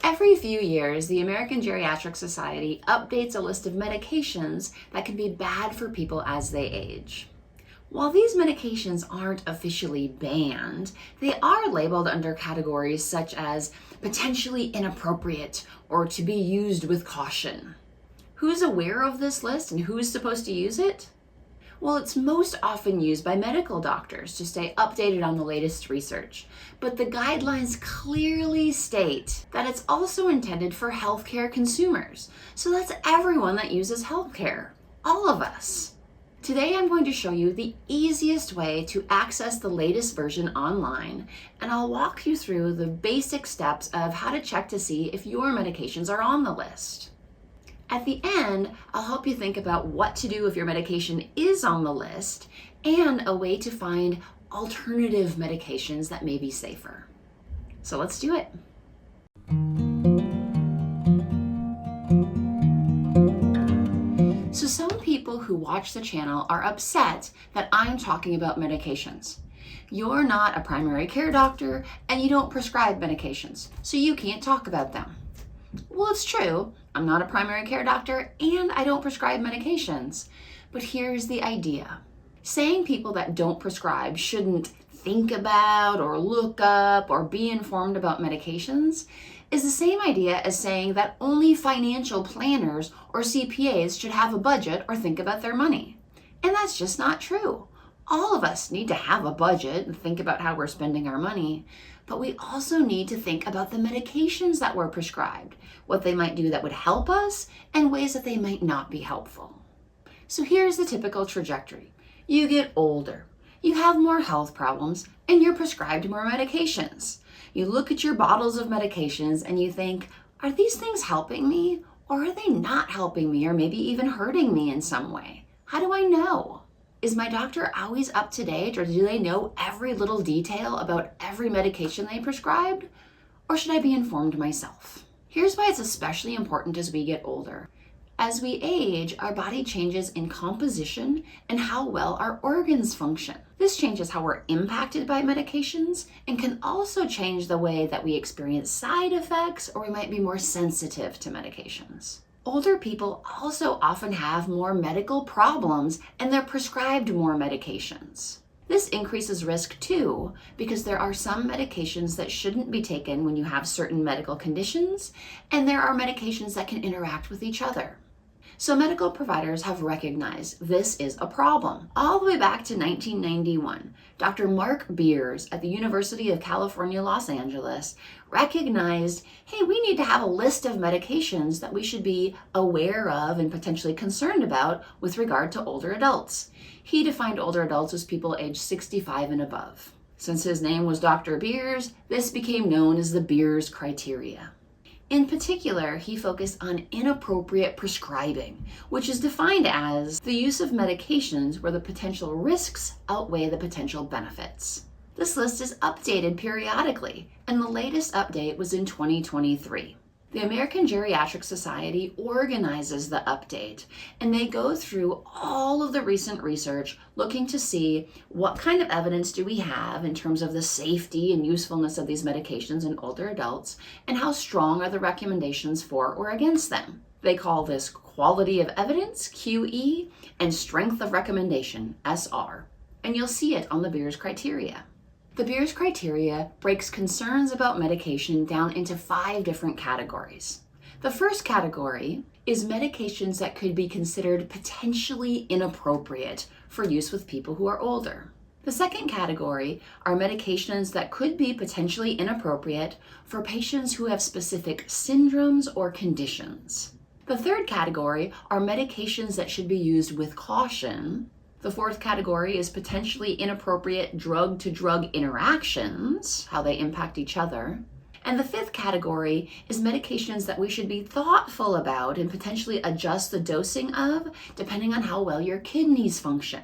Every few years, the American Geriatrics Society updates a list of medications that can be bad for people as they age. While these medications aren't officially banned, they are labeled under categories such as potentially inappropriate or to be used with caution. Who's aware of this list and who's supposed to use it? Well, it's most often used by medical doctors to stay updated on the latest research, but the guidelines clearly state that it's also intended for healthcare consumers. So that's everyone that uses healthcare, all of us. Today I'm going to show you the easiest way to access the latest version online, and I'll walk you through the basic steps of how to check to see if your medications are on the list. At the end, I'll help you think about what to do if your medication is on the list and a way to find alternative medications that may be safer. So let's do it. So some people who watch the channel are upset that I'm talking about medications. You're not a primary care doctor and you don't prescribe medications, so you can't talk about them. Well, it's true. I'm not a primary care doctor and I don't prescribe medications. But here's the idea. Saying people that don't prescribe shouldn't think about or look up or be informed about medications is the same idea as saying that only financial planners or CPAs should have a budget or think about their money. And that's just not true. All of us need to have a budget and think about how we're spending our money, but we also need to think about the medications that we're prescribed, what they might do that would help us, and ways that they might not be helpful. So here's the typical trajectory. You get older, you have more health problems, and you're prescribed more medications. You look at your bottles of medications and you think, are these things helping me, or are they not helping me, or maybe even hurting me in some way? How do I know? Is my doctor always up to date, or do they know every little detail about every medication they prescribed? Or should I be informed myself? Here's why it's especially important as we get older. As we age, our body changes in composition and how well our organs function. This changes how we're impacted by medications and can also change the way that we experience side effects, or we might be more sensitive to medications. Older people also often have more medical problems and they're prescribed more medications. This increases risk too, because there are some medications that shouldn't be taken when you have certain medical conditions, and there are medications that can interact with each other. So medical providers have recognized this is a problem. All the way back to 1991, Dr. Mark Beers at the University of California, Los Angeles recognized, hey, we need to have a list of medications that we should be aware of and potentially concerned about with regard to older adults. He defined older adults as people aged 65 and above. Since his name was Dr. Beers, this became known as the Beers criteria. In particular, he focused on inappropriate prescribing, which is defined as the use of medications where the potential risks outweigh the potential benefits. This list is updated periodically, and the latest update was in 2023. The American Geriatrics Society organizes the update, and they go through all of the recent research looking to see what kind of evidence do we have in terms of the safety and usefulness of these medications in older adults, and how strong are the recommendations for or against them. They call this quality of evidence, QE, and strength of recommendation, SR, and you'll see it on the Beers criteria. The Beers criteria breaks concerns about medication down into 5 different categories. The first category is medications that could be considered potentially inappropriate for use with people who are older. The second category are medications that could be potentially inappropriate for patients who have specific syndromes or conditions. The third category are medications that should be used with caution. The fourth category is potentially inappropriate drug-to-drug interactions, how they impact each other. And the fifth category is medications that we should be thoughtful about and potentially adjust the dosing of depending on how well your kidneys function.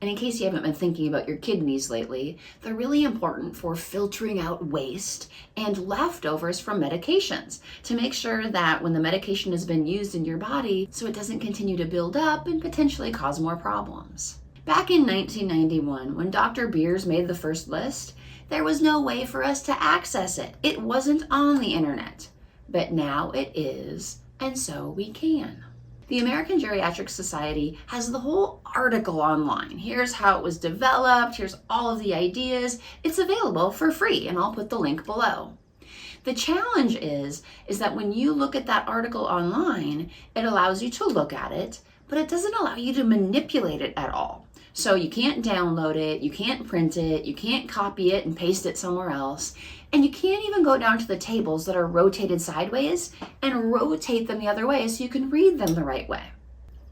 And in case you haven't been thinking about your kidneys lately, they're really important for filtering out waste and leftovers from medications to make sure that when the medication has been used in your body, so it doesn't continue to build up and potentially cause more problems. Back in 1991, when Dr. Beers made the first list, there was no way for us to access it. It wasn't on the internet. but now it is, and so we can. The American Geriatrics Society has the whole article online. Here's how it was developed, here's all of the ideas. It's available for free, and I'll put the link below. The challenge is that when you look at that article online, it allows you to look at it, but it doesn't allow you to manipulate it at all. So you can't download it, you can't print it, you can't copy it and paste it somewhere else, and you can't even go down to the tables that are rotated sideways and rotate them the other way so you can read them the right way.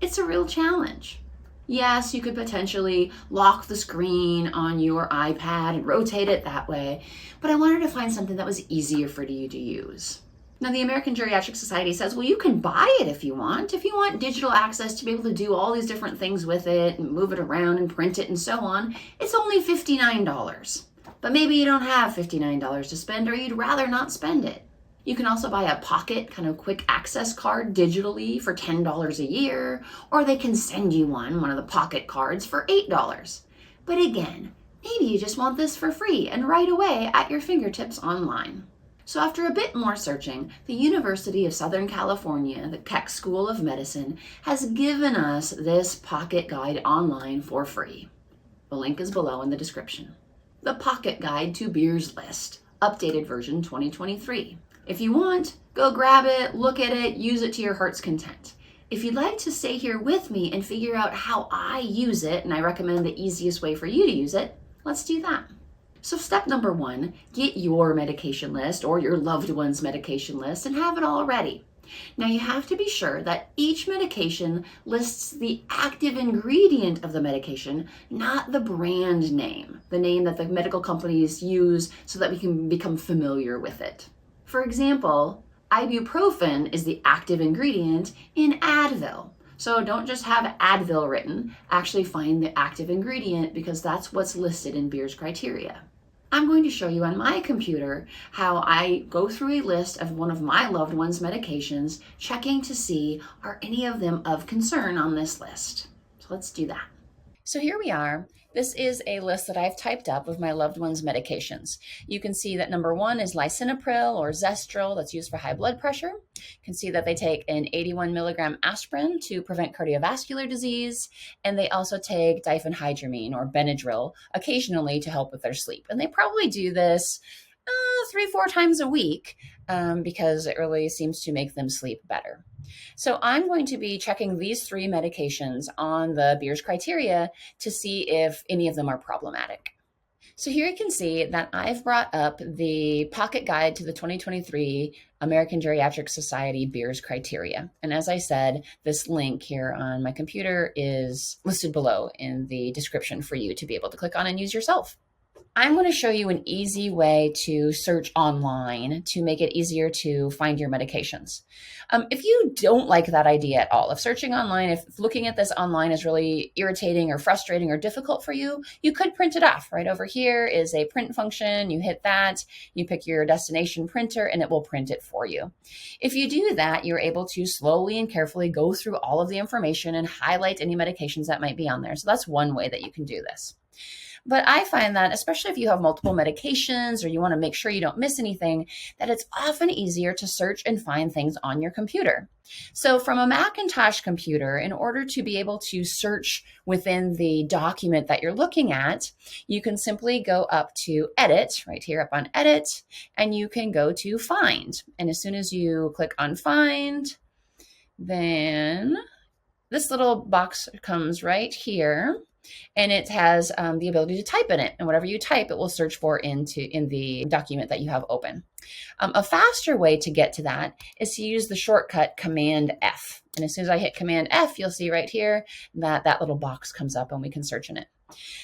It's a real challenge. Yes, you could potentially lock the screen on your iPad and rotate it that way, but I wanted to find something that was easier for you to use. Now, the American Geriatric Society says, well, you can buy it if you want. If you want digital access to be able to do all these different things with it and move it around and print it and so on, it's only $59. But maybe you don't have $59 to spend, or you'd rather not spend it. You can also buy a pocket kind of quick access card digitally for $10 a year, or they can send you one of the pocket cards for $8. But again, maybe you just want this for free and right away at your fingertips online. So after a bit more searching, the University of Southern California, the Keck School of Medicine, has given us this pocket guide online for free. The link is below in the description. The Pocket Guide to Beer's List, updated version 2023. If you want, go grab it, look at it, use it to your heart's content. If you'd like to stay here with me and figure out how I use it, and I recommend the easiest way for you to use it, let's do that. So step number 1, get your medication list or your loved one's medication list and have it all ready. Now you have to be sure that each medication lists the active ingredient of the medication, not the brand name, the name that the medical companies use so that we can become familiar with it. For example, ibuprofen is the active ingredient in Advil. So don't just have Advil written, actually find the active ingredient because that's what's listed in Beer's criteria. I'm going to show you on my computer how I go through a list of one of my loved one's medications, checking to see are any of them of concern on this list. So let's do that. So here we are. This is a list that I've typed up of my loved one's medications. You can see that number 1 is lisinopril or Zestril, that's used for high blood pressure. You can see that they take an 81 milligram aspirin to prevent cardiovascular disease, and they also take diphenhydramine or Benadryl occasionally to help with their sleep. And they probably do this 3-4 times a week because it really seems to make them sleep better. So I'm going to be checking these 3 medications on the Beer's criteria to see if any of them are problematic. So here you can see that I've brought up the Pocket Guide to the 2023 American Geriatrics Society Beer's criteria. And as I said, this link here on my computer is listed below in the description for you to be able to click on and use yourself. I'm going to show you an easy way to search online to make it easier to find your medications. If you don't like that idea at all, if searching online, if looking at this online is really irritating or frustrating or difficult for you, you could print it off. Right over here is a print function. You hit that, you pick your destination printer, and it will print it for you. If you do that, you're able to slowly and carefully go through all of the information and highlight any medications that might be on there. So that's one way that you can do this. But I find that, especially if you have multiple medications or you want to make sure you don't miss anything, that it's often easier to search and find things on your computer. So from a Macintosh computer, in order to be able to search within the document that you're looking at, you can simply go up to Edit, right here up on Edit, and you can go to Find. And as soon as you click on Find, then this little box comes right here. And it has the ability to type in it. And whatever you type, it will search for in the document that you have open. A faster way to get to that is to use the shortcut Command F. And as soon as I hit Command F, you'll see right here that that little box comes up and we can search in it.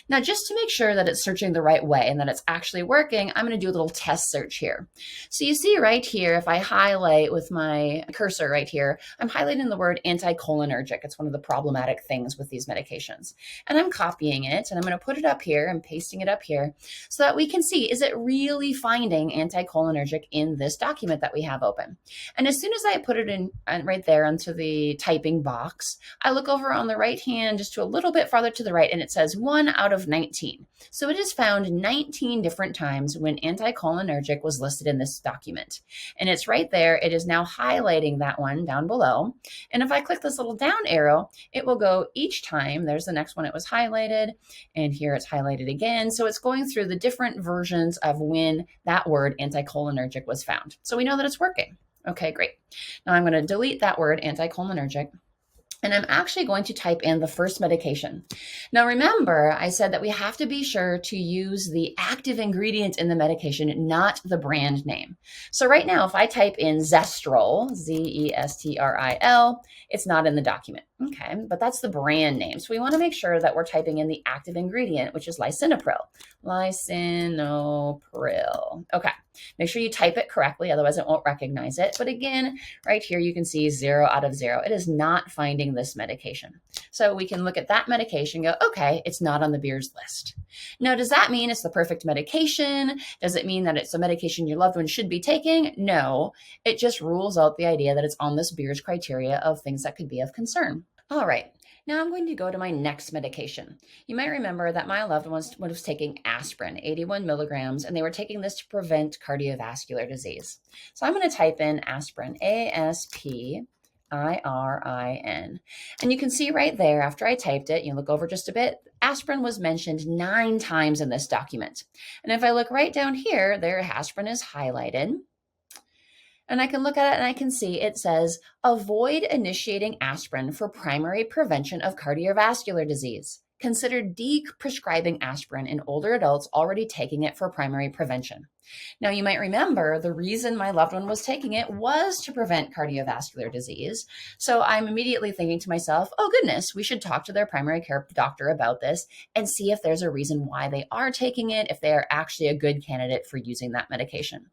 Now, just to make sure that it's searching the right way and that it's actually working, I'm going to do a little test search here. So you see right here, if I highlight with my cursor right here, I'm highlighting the word anticholinergic. It's one of the problematic things with these medications. And I'm copying it and I'm going to put it up here and pasting it up here so that we can see, is it really finding anticholinergic in this document that we have open? And as soon as I put it in right there onto the typing box, I look over on the right hand just to a little bit farther to the right and it says 1 1 out of 19. So it is found 19 different times when anticholinergic was listed in this document. And it's right there. It is now highlighting that one down below. And if I click this little down arrow, it will go each time. There's the next one it was highlighted, and here it's highlighted again. So it's going through the different versions of when that word anticholinergic was found. So we know that it's working. Okay, great. Now I'm going to delete that word anticholinergic. And I'm actually going to type in the first medication. Now remember, I said that we have to be sure to use the active ingredient in the medication, not the brand name. So right now, if I type in Zestril, Zestril, it's not in the document. Okay, but that's the brand name. So we want to make sure that we're typing in the active ingredient, which is lisinopril. Lisinopril. Okay, make sure you type it correctly, otherwise it won't recognize it. But again, right here, you can see 0 out of 0. It is not finding this medication. So we can look at that medication and go, okay, it's not on the Beers list. Now, does that mean it's the perfect medication? Does it mean that it's a medication your loved one should be taking? No, it just rules out the idea that it's on this Beers criteria of things that could be of concern. All right, now I'm going to go to my next medication. You might remember that my loved one was taking aspirin, 81 milligrams, and they were taking this to prevent cardiovascular disease. So I'm going to type in aspirin, A-S-P-I-R-I-N. And you can see right there, after I typed it, you look over just a bit, aspirin was mentioned 9 times in this document. And if I look right down here, there aspirin is highlighted. And I can look at it and I can see it says, avoid initiating aspirin for primary prevention of cardiovascular disease. Consider de-prescribing aspirin in older adults already taking it for primary prevention. Now, you might remember the reason my loved one was taking it was to prevent cardiovascular disease. So I'm immediately thinking to myself, oh goodness, we should talk to their primary care doctor about this and see if there's a reason why they are taking it, if they are actually a good candidate for using that medication.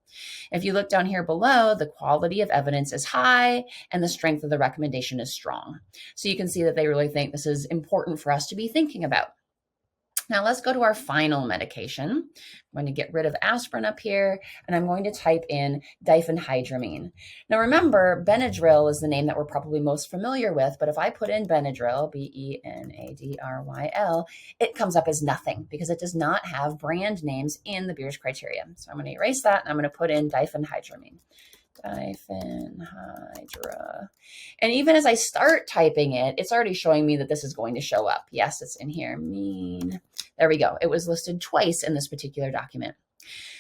If you look down here below, the quality of evidence is high and the strength of the recommendation is strong. So you can see that they really think this is important for us to be thinking about. Now let's go to our final medication. I'm going to get rid of aspirin up here, and I'm going to type in diphenhydramine. Now remember, Benadryl is the name that we're probably most familiar with, but if I put in Benadryl, B-E-N-A-D-R-Y-L, it comes up as nothing because it does not have brand names in the Beers criteria. So I'm going to erase that, and I'm going to put in diphenhydramine. Diphenhydra. And even as I start typing it, it's already showing me that this is going to show up. Yes, it's in here. There we go. It was listed twice in this particular document.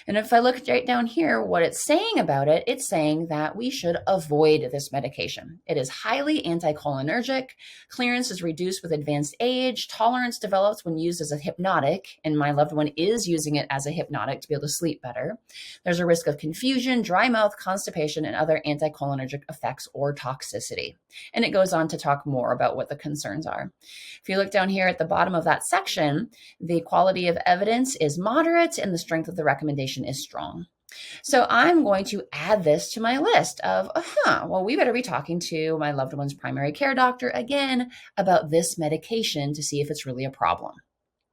And if I look right down here, what it's saying about it, it's saying that we should avoid this medication. It is highly anticholinergic. Clearance is reduced with advanced age. Tolerance develops when used as a hypnotic, and my loved one is using it as a hypnotic to be able to sleep better. There's a risk of confusion, dry mouth, constipation, and other anticholinergic effects or toxicity. And it goes on to talk more about what the concerns are. If you look down here at the bottom of that section, the quality of evidence is moderate and the strength of the recommendation is strong. So I'm going to add this to my list of, well, we better be talking to my loved one's primary care doctor again about this medication to see if it's really a problem.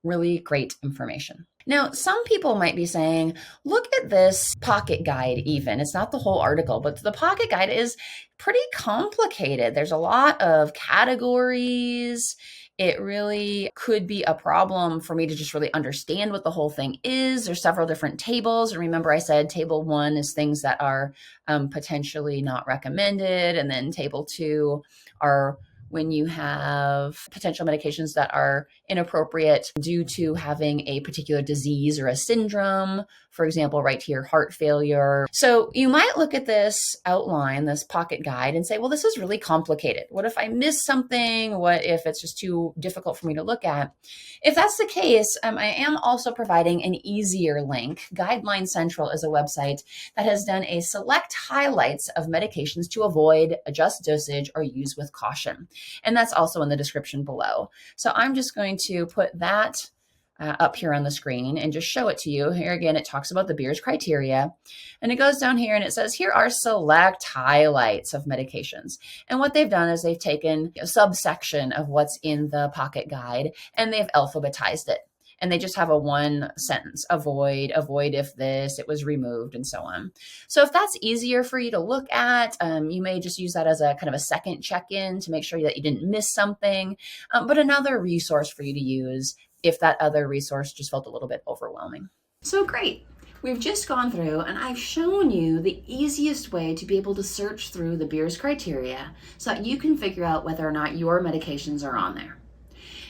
Really great information. Now, some people might be saying, look at this pocket guide even. It's not the whole article, but the pocket guide is pretty complicated. There's a lot of categories. It really could be a problem for me to just really understand what the whole thing is. There's several different tables. And remember I said table 1 is things that are potentially not recommended. And then table 2 are when you have potential medications that are inappropriate due to having a particular disease or a syndrome. For example, right here, heart failure. So you might look at this outline, this pocket guide, and say, well, this is really complicated. What if I miss something? What if it's just too difficult for me to look at? If that's the case, I am also providing an easier link. Guideline Central is a website that has done a select highlights of medications to avoid, adjust dosage, or use with caution. And that's also in the description below. So I'm just going to put that up here on the screen and just show it to you. Here again, it talks about the Beers criteria. And it goes down here and it says, here are select highlights of medications. And what they've done is they've taken a subsection of what's in the pocket guide and they've alphabetized it. And they just have a one sentence, avoid if this, it was removed, and so on. So if that's easier for you to look at, you may just use that as a kind of a second check-in to make sure that you didn't miss something. But another resource for you to use if that other resource just felt a little bit overwhelming. So great. We've just gone through and I've shown you the easiest way to be able to search through the Beers criteria so that you can figure out whether or not your medications are on there.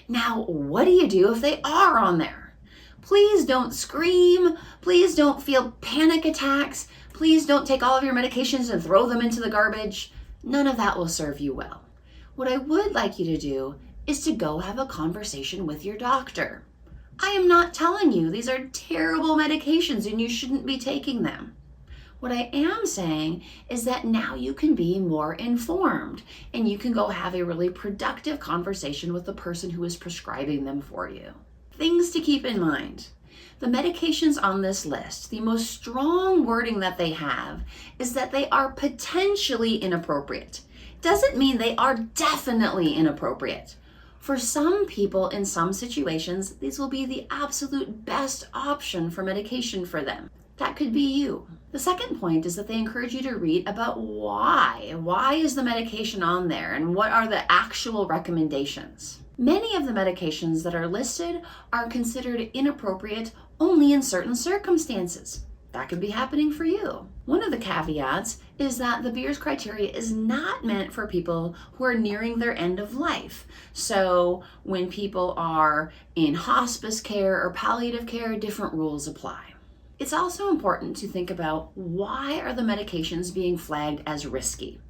Now, what do you do if they are on there? Please don't scream. Please don't feel panic attacks. Please don't take all of your medications and throw them into the garbage. None of that will serve you well. What I would like you to do is to go have a conversation with your doctor. I am not telling you these are terrible medications and you shouldn't be taking them. What I am saying is that now you can be more informed and you can go have a really productive conversation with the person who is prescribing them for you. Things to keep in mind. The medications on this list, the most strong wording that they have is that they are potentially inappropriate. Doesn't mean they are definitely inappropriate. For some people in some situations, these will be the absolute best option for medication for them. That could be you. The second point is that they encourage you to read about why. Why is the medication on there and what are the actual recommendations? Many of the medications that are listed are considered inappropriate only in certain circumstances. That could be happening for you. One of the caveats is that the Beers criteria is not meant for people who are nearing their end of life. So when people are in hospice care or palliative care, different rules apply. It's also important to think about why are the medications being flagged as risky.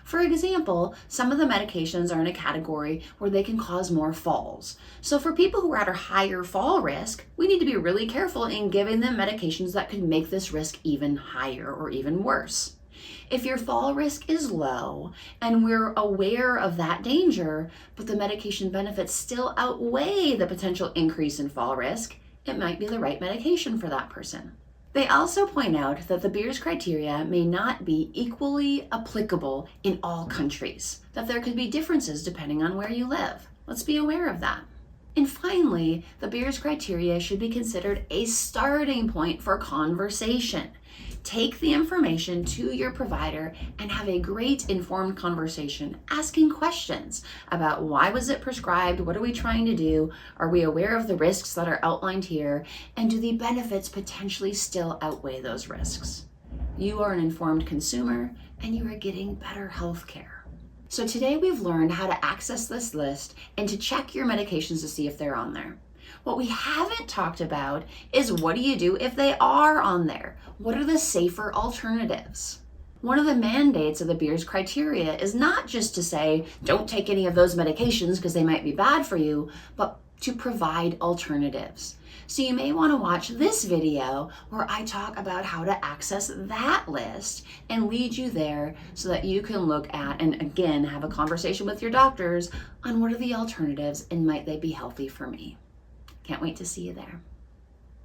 For example, some of the medications are in a category where they can cause more falls. So for people who are at a higher fall risk, we need to be really careful in giving them medications that could make this risk even higher or even worse. If your fall risk is low and we're aware of that danger, but the medication benefits still outweigh the potential increase in fall risk, it might be the right medication for that person. They also point out that the Beers criteria may not be equally applicable in all countries, that there could be differences depending on where you live. Let's be aware of that. And finally, the Beers criteria should be considered a starting point for conversation. Take the information to your provider and have a great informed conversation, asking questions about why was it prescribed, what are we trying to do, are we aware of the risks that are outlined here, and do the benefits potentially still outweigh those risks? You are an informed consumer and you are getting better health care. So today we've learned how to access this list and to check your medications to see if they're on there. What we haven't talked about is what do you do if they are on there? What are the safer alternatives? One of the mandates of the Beers criteria is not just to say, don't take any of those medications because they might be bad for you, but to provide alternatives. So you may want to watch this video where I talk about how to access that list and lead you there so that you can look at and again have a conversation with your doctors on what are the alternatives and might they be healthy for me. Can't wait to see you there.